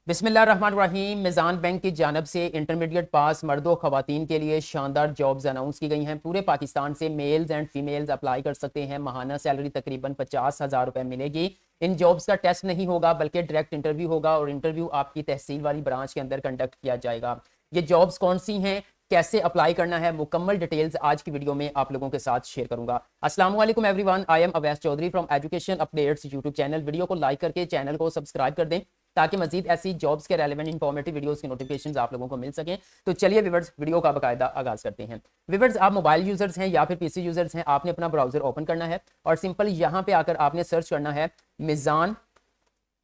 बिस्मिल्लाहिर्रहमानिर्रहीम। मिज़ान बैंक की जानब से इंटरमीडिएट पास मर्दों ख़वातीन के लिए शानदार जॉब्स अनाउंस की गई हैं। पूरे पाकिस्तान से मेल्स एंड फीमेल्स अप्लाई कर सकते हैं। माहाना सैलरी तकरीबन 50,000 रुपये मिलेगी। इन जॉब्स का टेस्ट नहीं होगा बल्कि डायरेक्ट इंटरव्यू होगा और इंटरव्यू आपकी तहसील वाली ब्रांच के अंदर कंडक्ट किया जाएगा। ये जॉब्स कौन सी हैं, कैसे अप्लाई करना है, मुकम्मल डिटेल्स आज की वीडियो में आप लोगों के साथ शेयर करूंगा। अस्सलाम वालेकुम everyone, I am Awais Chaudhary from education updates YouTube channel. Video को लाइक करके चैनल को सब्सक्राइब कर दें ताकि मजीद ऐसी जॉब्स के रेलेवेंट इंफॉर्मेटिव वीडियोस की नोटिफिकेशंस आप लोगों को मिल सकें। तो चलिए व्यूअर्स, वीडियो का बाकायदा आगाज करते हैं। व्यूअर्स, आप मोबाइल यूजर्स हैं या फिर पीसी यूजर्स हैं, आपने अपना ब्राउजर ओपन करना है और सिंपल यहाँ पे आकर आपने सर्च करना है मिज़ान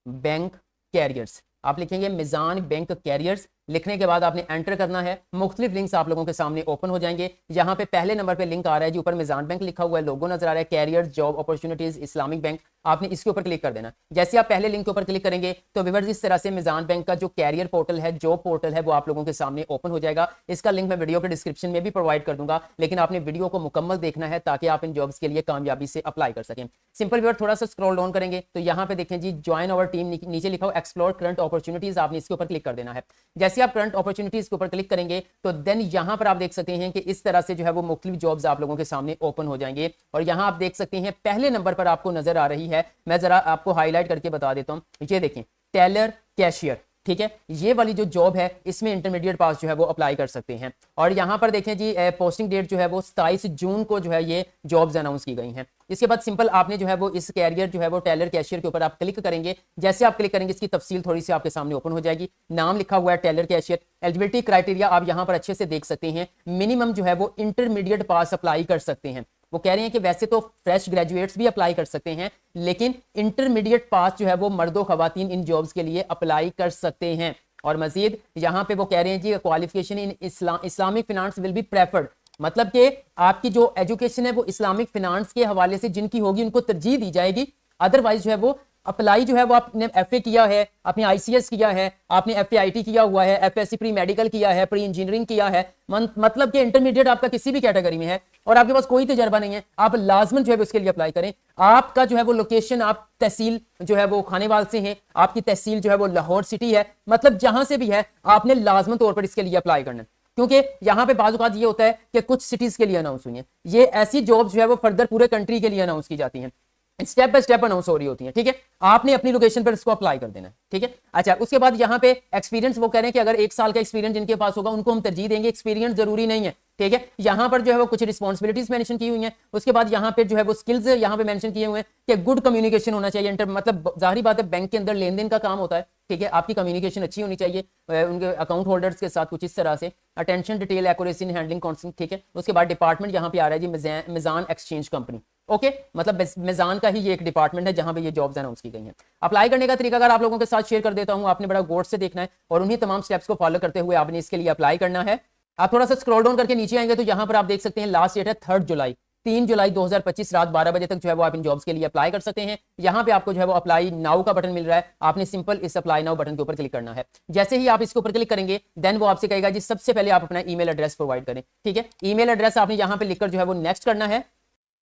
बैंक कैरियर्स। आप लिखेंगे मिज़ान बैंक कैरियर्स, लिखने के बाद आपने एंटर करना है। मुख्तलिफ लिंक्स आप लोगों के सामने ओपन हो जाएंगे। यहाँ पे पहले नंबर पे लिंक आ रहा है जी, ऊपर मिज़ान बैंक लिखा हुआ है, लोगो नजर आ रहा है, carriers job opportunities Islamic bank. आपने इसके ऊपर क्लिक कर देना। जैसे आप पहले लिंक के ऊपर क्लिक करेंगे तो व्यूअर्स इस तरह से मिज़ान बैंक का जो कैरियर पोर्टल है, जॉब पोर्टल है, वो आप लोगों के सामने ओपन हो जाएगा। इसका लिंक मैं वीडियो के डिस्क्रिप्शन में भी प्रोवाइड कर दूंगा, लेकिन आपने वीडियो को मुकम्मल देखना है ताकि आप इन जॉब्स के लिए कामयाबी से अप्लाई कर सकें। सिंपल व्यूअर, थोड़ा सा स्क्रॉल डाउन करेंगे तो यहाँ पे देखें जी, ज्वाइन अवर टीम नीचे लिखा हो एक्सप्लोर करंट अपॉर्चुनिटीज। आपने इसके ऊपर क्लिक कर देना है। जैसे आप करंट अपॉर्चुनिटीज के ऊपर क्लिक करेंगे तो देन यहाँ पर आप देख सकते हैं कि इस तरह से जो है वो मुख्तलिफ जॉब्स आप लोगों के सामने ओपन हो जाएंगे। और यहाँ आप देख सकते हैं पहले नंबर पर आपको नजर आ रही है, मैं जरा आपको हाईलाइट करके बता देता हूं। ये देखें, टेलर कैशियर, ठीक है। ये वाली जो जॉब है इसमें इंटरमीडिएट पास जो है वो अप्लाई कर सकते हैं। और यहाँ पर देखें जी, पोस्टिंग डेट जो है वो 27 जून को जो है ये जॉब्स अनाउंस की गई हैं। इसके बाद सिंपल आपने जो है वो इस कैरियर जो है वो टेलर कैशियर के ऊपर आप क्लिक करेंगे। जैसे आप क्लिक करेंगे इसकी तफसील थोड़ी सी आपके सामने ओपन हो जाएगी। नाम लिखा हुआ है टेलर कैशियर। एलिजिबिलिटी क्राइटेरिया आप यहाँ पर अच्छे से देख सकते हैं। मिनिमम जो है वो इंटरमीडिएट पास अप्लाई कर सकते हैं। वो कह रहे हैं कि वैसे तो फ्रेश ग्रेजुएट्स भी अप्लाई कर सकते हैं, लेकिन इंटरमीडिएट पास जो है वो मर्दों खवातीन इन जॉब्स के लिए अप्लाई कर सकते हैं। और मजीद यहाँ पे वो कह रहे हैं जी, qualification in Islamic finance will be preferred. मतलब कि आपकी जो एजुकेशन है वो इस्लामिक फिनांस के हवाले से जिनकी होगी उनको तरजीह दी जाएगी। अदरवाइज जो है वो अप्लाई जो है वो आपने एफए किया है, आपने आईसीएस किया है, आपने एफएआईटी किया हुआ है, एफएससी प्री मेडिकल किया है, प्री इंजीनियरिंग किया है, मतलब कि इंटरमीडिएट आपका किसी भी कैटेगरी में है और आपके पास कोई तजर्बा नहीं है, आप लाजमन जो है उसके लिए अप्लाई करें। आपका जो है वो लोकेशन, आप तहसील जो है वो खानेवाल से है, आपकी तहसील जो है वो लाहौर सिटी है, मतलब जहां से भी है आपने लाजमन तौर पर इसके लिए अप्लाई करना है। क्योंकि यहाँ पे बाज़ औक़ात ये होता है कि कुछ सिटीज के लिए अनाउंस हुई है, ये ऐसी जॉब्स जो है वो फर्दर पूरे कंट्री के लिए अनाउंस की जाती हैं, स्टेप बाय स्टेप अनाउंस हो रही होती है। ठीक है, आपने अपनी लोकेशन पर इसको अप्लाई कर देना है। ठीक है, अच्छा, उसके बाद यहाँ पे एक्सपीरियंस वो कह रहे हैं कि अगर 1 साल का एक्सपीरियंस जिनके पास होगा उनको हम तरजीह देंगे, एक्सपीरियंस जरूरी नहीं है। ठीक है, यहाँ पर जो है वो कुछ रिस्पॉन्सिबिलिटीज मेंशन की हुई हैं। उसके बाद यहाँ पे जो है वो स्किल्स यहाँ पे मेंशन किए हुए हैं कि गुड कम्युनिकेशन होना चाहिए। मतलब जाहिर बात है बैंक के अंदर लेन देन का काम होता है। ठीक है, आपकी कम्युनिकेशन अच्छी होनी चाहिए उनके अकाउंट होल्डर्स के साथ, कुछ इस तरह से। Attention detail accuracy in handling concept. ठीक है, उसके बाद डिपार्टमेंट यहाँ पे आ रहा है जी, मिज़ान एक्सचेंज कंपनी। ओके, मतलब मिज़ान का ही ये एक डिपार्टमेंट है जहां पे ये जॉब्स अनाउंस की गई हैं। अप्लाई करने का तरीका अगर आप लोगों के साथ शेयर कर देता हूं, आपने बड़ा गौर से देखना है और उन्हीं तमाम स्टेप्स को फॉलो करते हुए आपने इसके लिए अप्लाई करना है। आप थोड़ा सा स्क्रॉल डाउन करके नीचे आएंगे तो यहाँ पर आप देख सकते हैं लास्ट डेट है 3 जुलाई 2025 रात 12 बजे तक जो है वो आप इन जॉब्स के लिए अप्लाई कर सकते हैं। यहाँ पे आपको जो है वो अप्लाई नाउ का बटन मिल रहा है, आपने सिंपल इस अप्लाई नाउ बटन के ऊपर क्लिक करना है। जैसे ही आप इसके ऊपर क्लिक करेंगे देन वो आपसे कहेगा जी सबसे पहले आप अपना ईमेल एड्रेस प्रोवाइड करें। ठीक है, ईमेल एड्रेस आपने यहाँ पे लिखकर जो है वो नेक्स्ट करना है।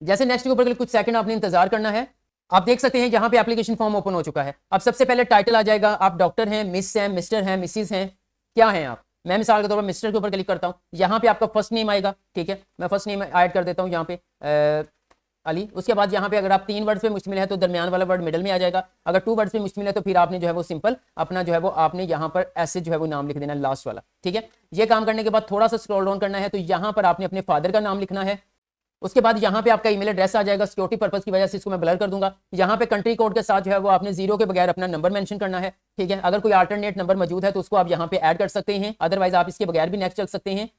जैसे नेक्स्ट के ऊपर कुछ सेकंड आपने इंतजार करना है। आप देख सकते हैं यहाँ पे एप्लीकेशन फॉर्म ओपन हो चुका है। अब सबसे पहले टाइटल आ जाएगा, आप डॉक्टर हैं, मिस हैं, मिस्टर हैं, मिसिस हैं, क्या हैं आप। मैं मिसाल के तौर पर मिस्टर के ऊपर क्लिक करता हूँ। यहाँ पे आपका फर्स्ट नेम आएगा। ठीक है, मैं फर्स्ट नेम ऐड कर देता हूँ यहाँ पे अली। उसके बाद यहाँ पे अगर आप 3 वर्ड्स पे मुश्तमिल है तो दरमियान वाला वर्ड मिडल में आ जाएगा। अगर 2 वर्ड्स पे मुश्तमिल है तो फिर आपने जो है वो सिंपल अपना जो है वो आपने यहाँ पर ऐसे जो है वो नाम लिख देना लास्ट वाला। ठीक है, ये काम करने के बाद थोड़ा सा स्क्रॉल डाउन करना है तो यहाँ पर आपने अपने फादर का नाम लिखना है। उसके बाद यहाँ पे आपका ईमेल एड्रेस आ जाएगा। सिक्योरिटी पर्पस की वजह से इसको मैं ब्लर कर दूंगा। यहाँ पे कंट्री कोड के साथ जो है वो आपने 0 के बगैर अपना नंबर मेंशन करना है। ठीक है, अगर कोई अल्टरनेट नंबर मौजूद है तो उसको आप यहाँ पे ऐड कर सकते हैं, अदरवाइज आप इसके बगैर भी नेक्स्ट चल सकते हैं।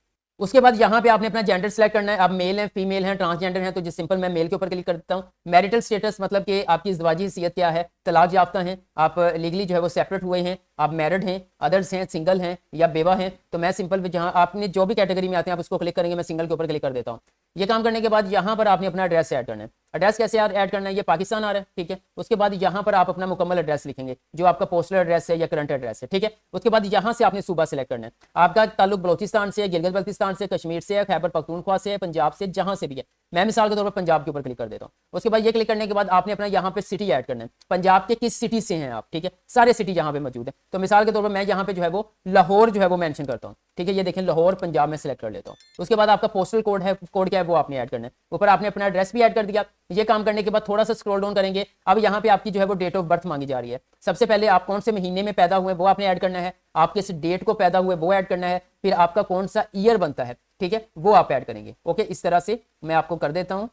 उसके बाद यहाँ पे आपने अपना जेंडर सेलेक्ट करना है। आप मेल हैं, फीमेल हैं, ट्रांसजेंडर हैं, तो जिस सिंपल मैं मेल के ऊपर क्लिक करता हूँ। मैरिटल स्टेटस मतलब कि आपकी इज़्वाजी हैसियत क्या है, तलाक याफ्ता हैं, आप लीगली जो है वो सेपरेट हुए हैं, आप मैरिड हैं, अदर्स हैं, सिंगल हैं या बेवा हैं। तो मैं सिंपल जहाँ आपने जो भी कैटेगरी में आते हैं आप उसको क्लिक करेंगे, मैं सिंगल के ऊपर क्लिक कर देता हूँ। ये काम करने के बाद यहाँ पर आपने अपना एड्रेस ऐड करना है। एड्रेस कैसे ऐड करना है, ये पाकिस्तान आ रहा है। ठीक है, उसके बाद यहाँ पर आप अपना मुकम्मल एड्रेस लिखेंगे जो आपका पोस्टल एड्रेस है या करंट एड्रेस है। ठीक है, उसके बाद यहाँ से आपने सूबा सेलेक्ट करना है। आपका ताल्लुक बलोचिस्तान से, गिलगित बल्तिस्तान से, कश्मीर से, खैबर पख्तूनख्वा से, पंजाब से, जहाँ से भी है मैं मिसाल के तौर पर पंजाब के ऊपर क्लिक कर देता हूँ। उसके बाद ये क्लिक करने के बाद आपने अपना यहाँ पे सिटी ऐड करना है, पंजाब के किस सिटी से हैं आप, ठीक है, सारे सिटी यहाँ पे मौजूद है। तो मिसाल के तौर पर मैं यहाँ पे जो है वो लाहौर जो है वो मेंशन करता हूँ, ठीक है, ये देखें लाहौर पंजाब में सेलेक्ट कर लेता हूँ। उसके बाद आपका पोस्टल कोड है, कोड क्या है वो आपने ऐड करना है। ऊपर आपने अपना एड्रेस भी ऐड कर दिया। ये काम करने के बाद थोड़ा सा स्क्रॉल डाउन करेंगे, अब यहाँ पे आपकी जो है वो डेट ऑफ बर्थ मांगी जा रही है। सबसे पहले आप कौन से महीने में पैदा हुए वो आपने ऐड करना है, आप किस डेट को पैदा हुए वो ऐड करना है, फिर आपका कौन सा ईयर बनता है, ठीक है, वो आप ऐड करेंगे। ओके, इस तरह से मैं आपको कर देता हूँ।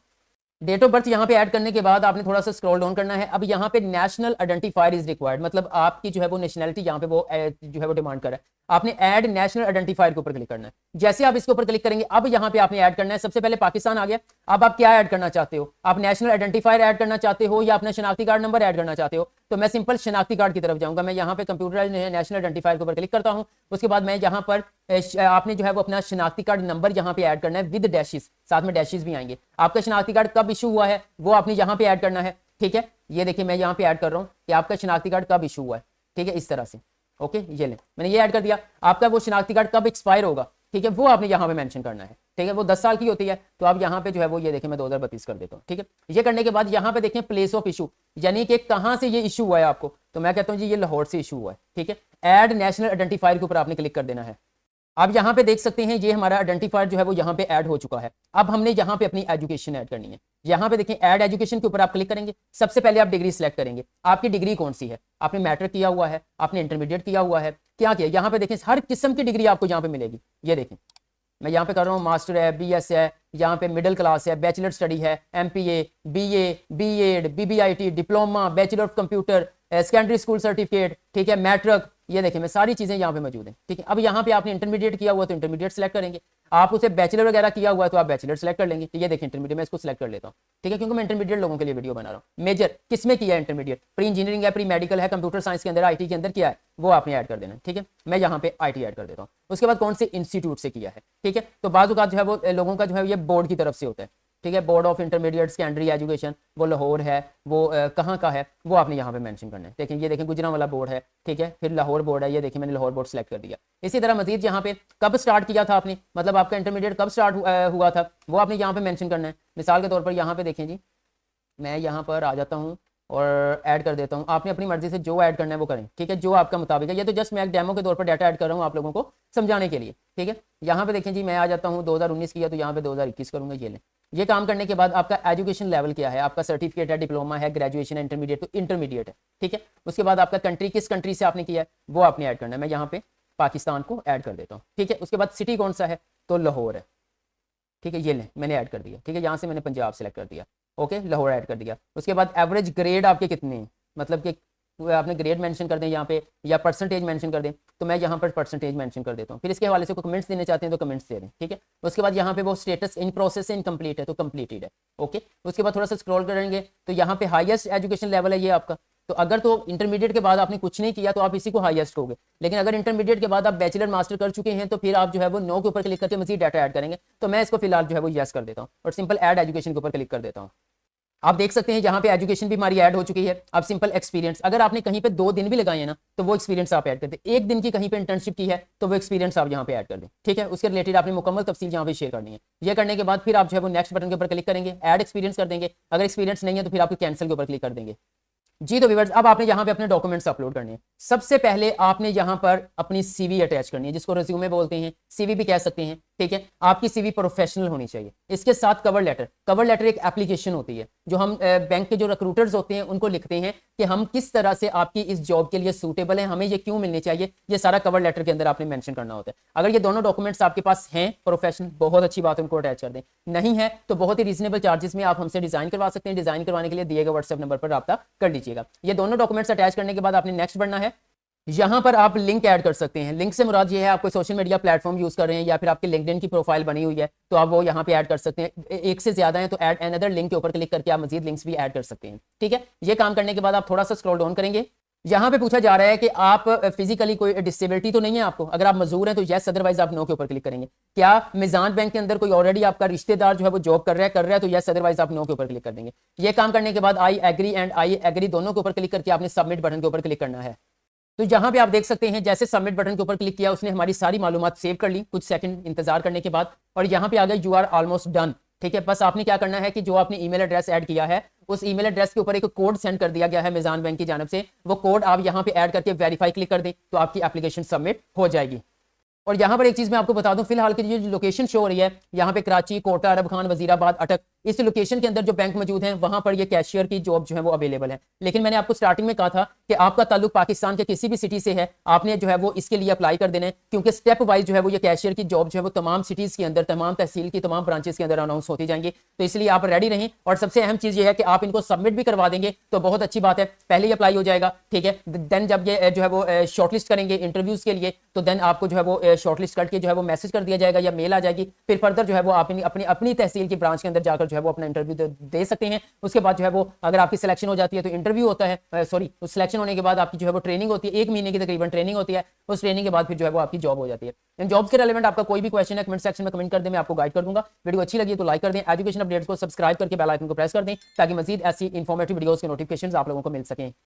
डेट ऑफ बर्थ यहाँ पे ऐड करने के बाद आपने थोड़ा सा स्क्रॉल डाउन करना है। अब यहाँ पे नेशनल आइडेंटिफायर इज रिक्वायर्ड, मतलब आपकी जो है वो नेशनैलिटी यहाँ पे वो जो है वो डिमांड कर रहा है। आपने ऐड नेशनल आइडेंटिफायर के ऊपर क्लिक करना है। जैसे आप इसके ऊपर क्लिक करेंगे, अब यहाँ पे आपने ऐड करना है। सबसे पहले पाकिस्तान आ गया। अब आप क्या ऐड करना चाहते हो, आप नेशनल आइडेंटिफायर ऐड करना चाहते हो या अपना शनाख्ती कार्ड नंबर ऐड करना चाहते हो? तो मैं सिंपल शनाख्ती कार्ड की तरफ जाऊंगा। मैं यहाँ पे कंप्यूटर नेशनल आइडेंटिफायर के ऊपर क्लिक करता हूँ। उसके बाद मैं यहाँ पर आपने जो है वो अपना शनाख्ती कार्ड नंबर यहाँ पे ऐड करना है विद डैशेस, साथ में डैशेस भी आएंगे। आपका शनाख्ती कार्ड कब इशू हुआ है वो आपने यहाँ पे ऐड करना है, ठीक है। ये देखिए मैं यहाँ पे ऐड कर रहा हूँ कि आपका शनाख्ती कार्ड कब इशू हुआ है, ठीक है, इस तरह से। ओके, ये ले मैंने ये ऐड कर दिया। आपका वो शनाख्ती कार्ड कब एक्सपायर होगा, ठीक है, वो आपने यहाँ पे मेंशन करना है, ठीक है। वो 10 साल की होती है, तो आप यहाँ पे जो है वो ये देखें मैं 2032 कर देता हूँ, ठीक है। ये करने के बाद यहाँ पे देखें प्लेस ऑफ इशू, यानी कि कहाँ से ये इशू हुआ है आपको, तो मैं कहता हूँ जी ये लाहौर से इशू हुआ है, ठीक है। ऐड नेशनल आइडेंटिफायर के ऊपर आपने क्लिक कर देना है। आप यहाँ पे देख सकते हैं ये हमारा आइडेंटिफायर जो है वो यहाँ पे ऐड हो चुका है। अब हमने यहाँ पे अपनी एजुकेशन ऐड करनी है। यहाँ पे देखें ऐड एजुकेशन के ऊपर आप क्लिक करेंगे। सबसे पहले आप डिग्री सिलेक्ट करेंगे। आपकी डिग्री कौन सी है, आपने मैट्रिक किया हुआ है, आपने इंटरमीडिएट किया हुआ है, क्या किया। यहाँ पे देखें हर किस्म की डिग्री आपको यहाँ पे मिलेगी। ये देखें मैं यहाँ पे कर रहा हूँ मास्टर है, BS है, यहाँ पे मिडिल क्लास है, बैचलर स्टडी है, MPA, BA, B.Ed, BBIT, diploma, bachelor of computer, secondary school certificate, ठीक है, मैट्रिक, ये देखिए मैं सारी चीजें यहाँ पे मौजूद हैं, ठीक है। अब यहाँ पे आपने इंटरमीडिएट किया हुआ तो इंटरमीडिएट सेलेक्ट करेंगे। आप उसे बैचलर वगैरह किया हुआ है तो आप बैचलर सेलेक्ट कर लेंगे। तो ये देखिए इंटरमीडिएट मैं इसको सेलेक्ट कर लेता हूँ, ठीक है, क्योंकि मैं इंटरमीडिएट लोगों के लिए वीडियो बना रहा हूँ। मेजर किसमें किया है इंटरमीडिएट, प्री इंजीनियरिंग है, प्री मेडिकल है, कंप्यूटर साइंस के अंदर, IT के अंदर किया है, वो आपने ऐड कर देना है, ठीक है। मैं यहाँ पे IT ऐड कर देता हूँ। उसके बाद कौन से इंस्टीट्यूट से किया है, ठीक है। तो बाजू का जो है वो लोगों का जो है ये बोर्ड की तरफ से होता है, ठीक है। Board of intermediate secondary education वो लाहौर है, वो कहाँ का है वो आपने यहाँ पे मेंशन करना है। देखें ये देखें गुजरांवाला बोर्ड है, ठीक है, फिर लाहौर बोर्ड है, ये देखिए मैंने लाहौर बोर्ड सेलेक्ट कर दिया। इसी तरह मजीद यहाँ पे कब स्टार्ट किया था आपने, मतलब आपका इंटरमीडिएट कब स्टार्ट हुआ था वो आपने यहाँ पे मेंशन करना है। मिसाल के तौर पर यहाँ पे देखें जी मैं यहाँ पर आ जाता हूँ और ऐड कर देता हूँ। आपने अपनी मर्जी से जो ऐड करना है वो करें, ठीक है, जो आपका मुताबिक है। ये तो जस्ट मैं एक डेमो के तौर पर डाटा ऐड कर रहा हूँ आप लोगों को समझाने के लिए, ठीक है। यहाँ पे देखें जी मैं आ जाता हूँ 2019 किया तो यहाँ पे 2021 करूँगा। ये लें, ये काम करने के बाद आपका एजुकेशन लेवल क्या है, आपका सर्टिफिकेट है, डिप्लोमा है, ग्रेजुएशन है, इंटरमीडिएट, तो इंटरमीडिएट है, ठीक है। उसके बाद आपका कंट्री किस कंट्री से आपने किया है वो आपने ऐड करना है। मैं यहाँ पे पाकिस्तान को ऐड कर देता हूँ, ठीक है। उसके बाद सिटी कौन सा है तो लाहौर है, ठीक है, ये लें मैंने ऐड कर दिया, ठीक है। यहाँ से मैंने पंजाब सेलेक्ट कर दिया, ओके, लाहौर ऐड कर दिया। उसके बाद एवरेज ग्रेड आपके कितने हैं, मतलब कि आपने ग्रेड मेंशन कर दें यहाँ पे या परसेंटेज मेंशन कर दें, तो मैं यहाँ पर परसेंटेज मेंशन कर देता हूँ। फिर इसके हवाले से कोई कमेंट्स देने चाहते हैं तो कमेंट्स दे दें, ठीक है। उसके बाद यहाँ पे वो स्टेटस इन प्रोसेस है, इनकम्प्लीट है तो कंप्लीटेड है, ओके। उसके बाद थोड़ा सा स्क्रॉल करेंगे तो यहाँ पे हाईएस्ट एजुकेशन लेवल है ये आपका। तो अगर तो इंटरमीडिएट के बाद आपने कुछ नहीं किया तो आप इसी को हाईएस्ट होगे, लेकिन अगर इंटरमीडिएट के बाद आप बैचलर मास्टर कर चुके हैं तो फिर आप जो है वो नो के ऊपर क्लिक करके मजीद डाटा ऐड करेंगे। तो मैं इसको फिलहाल जो है वो यस कर देता हूँ और सिंपल ऐड एजुकेशन के ऊपर क्लिक कर देता हूँ। आप देख सकते हैं यहाँ पे एजुकेशन भी हमारी ऐड हो चुकी है। अब सिंपल एक्सपीरियंस, अगर आपने कहीं पे 2 दिन भी लगाए हैं ना तो वो एक्सपीरियंस आप ऐड कर दें। 1 दिन की कहीं पे इंटर्नशिप की है तो वो एक्सपीरियंस आप यहाँ पे ऐड कर दें, ठीक है। उसके रिलेटेड आपने मुकम्मल तफसील यहाँ पे शेयर करनी है। ये करने के बाद फिर आप जो है वो नेक्स्ट बटन के ऊपर क्लिक करेंगे, ऐड एक्सपीरियंस कर देंगे। अगर एक्सपीरियंस नहीं है तो फिर आपको कैंसिल के ऊपर क्लिक कर देंगे जी। तो व्यूअर्स अब आपने यहाँ पे अपने डॉक्यूमेंट्स अपलोड करने हैं। सबसे पहले आपने यहाँ पर अपनी CV अटैच करनी है, जिसको रिज्यूमे बोलते हैं, CV भी कह सकते हैं, ठीक है। आपकी CV प्रोफेशनल होनी चाहिए। इसके साथ कवर लेटर, कवर लेटर एक एप्लीकेशन होती है जो हम बैंक के जो रिक्रूटर्स होते हैं उनको लिखते हैं कि हम किस तरह से आपकी इस जॉब के लिए सूटेबल है, हमें ये क्यों मिलनी चाहिए, ये सारा कवर लेटर के अंदर आपने मेंशन करना होता है। अगर ये दोनों डॉक्यूमेंट्स आपके पास हैं प्रोफेशनल, बहुत अच्छी बात है, उनको अटैच कर दें। नहीं है तो बहुत ही रीजनेबल चार्जेस में आप हमसे डिजाइन करवा सकते हैं। डिजाइन करवाने के लिए दिए गए व्हाट्सएप नंबर पर रब्ता कर लीजिएगा। ये दोनों डॉक्यूमेंट्स अटैच करने के बाद आपने नेक्स्ट बढ़ना है। यहाँ पर आप लिंक ऐड कर सकते हैं। लिंक से मुराद ये है आप कोई सोशल मीडिया प्लेटफॉर्म यूज कर रहे हैं या फिर आपके लिंक्डइन की प्रोफाइल बनी हुई है तो आप वो यहाँ पे ऐड कर सकते हैं। एक से ज्यादा है तो ऐड अनदर लिंक के ऊपर क्लिक करके आप मजीद लिंक्स भी ऐड कर सकते हैं, ठीक है। ये काम करने के बाद आप थोड़ा सा स्क्रॉल डाउन करेंगे। यहाँ पे पूछा जा रहा है कि आप फिजिकली कोई डिसेबिलिटी तो नहीं है आपको। अगर आप मजदूर हैं तो यस, अदरवाइज आप नो के ऊपर क्लिक करेंगे। क्या मिजान बैंक के अंदर कोई ऑलरेडी आपका रिश्तेदार जो है वो जॉब कर रहा है तो यस, अदरवाइज आप नो के ऊपर क्लिक कर देंगे। ये काम करने के बाद I agree and I agree दोनों के ऊपर क्लिक करके आपने सबमिट बटन के ऊपर क्लिक करना है। तो यहाँ पे आप देख सकते हैं जैसे सबमिट बटन के ऊपर क्लिक किया उसने हमारी सारी मालूमात सेव कर ली कुछ सेकंड इंतजार करने के बाद, और यहाँ पे आ गया यू आर ऑलमोस्ट डन। ठीक है, बस आपने क्या करना है कि जो आपने ईमेल एड्रेस ऐड किया है उस ईमेल एड्रेस के ऊपर एक कोड सेंड कर दिया गया है मिजान बैंक की जानब से, वो कोड आप यहाँ पे ऐड करके वेरीफाई क्लिक कर दें तो आपकी एप्लीकेशन सबमिट हो जाएगी। और यहाँ पर एक चीज मैं आपको बता दूं, फिलहाल की जो लोकेशन शो हो रही है यहाँ पे कराची, कोटा, अरब खान, वजीराबाद, अटक, इस लोकेशन के अंदर जो बैंक मौजूद है वहां पर ये कैशियर की जॉब जो है वो अवेलेबल है। लेकिन मैंने आपको स्टार्टिंग में कहा था कि आपका ताल्लुक पाकिस्तान के किसी भी सिटी से है, आपने जो है वो इसके लिए अप्लाई कर देना है, क्योंकि स्टेप वाइज जो है वो ये कैशियर की जॉब जो है वो तमाम सिटीज के अंदर, तमाम तहसील की तमाम ब्रांचेस के अंदर अनाउंस होती जाएंगी। तो इसलिए आप रेडी रहें, और सबसे अहम चीज ये है कि आप इनको सबमिट भी करवा देंगे तो बहुत अच्छी बात है, पहले ही अप्लाई हो जाएगा। ठीक है, देन जब ये जो है वो शॉर्टलिस्ट करेंगे इंटरव्यूज के लिए तो देन आपको जो है वो शॉर्टलिस्ट करके जो है वो मैसेज कर दिया जाएगा या मेल आ जाएगी, फिर फर्दर जो है वो आप अपनी अपनी तहसील की ब्रांच के अंदर जाकर जो है वो अपना इंटरव्यू दे सकते हैं। उसके बाद जो है वो अगर आपकी सिलेक्शन हो जाती है तो इंटरव्यू होता है, सॉरी उस सिलेक्शन होने के बाद आपकी जो है वो ट्रेनिंग होती है, 1 महीने की तकरीबन ट्रेनिंग होती है। उस ट्रेनिंग के बाद फिर जो है वो आपकी जॉब हो जाती है। इन जॉब्स के रिलेवेंट आपका कोई भी क्वेश्चन है कमेंट सेक्शन में कमेंट कर दें, मैं आपको गाइड कर दूंगा। वीडियो अच्छी लगी तो लाइक कर दें, एजुकेशन अपडेट्स को सब्सक्राइब करके बेल आइकन को प्रेस कर दें ताकि मजीद ऐसी इंफॉर्मेटिव वीडियोस के नोटिफिकेशन आप लोगों को मिल सकें।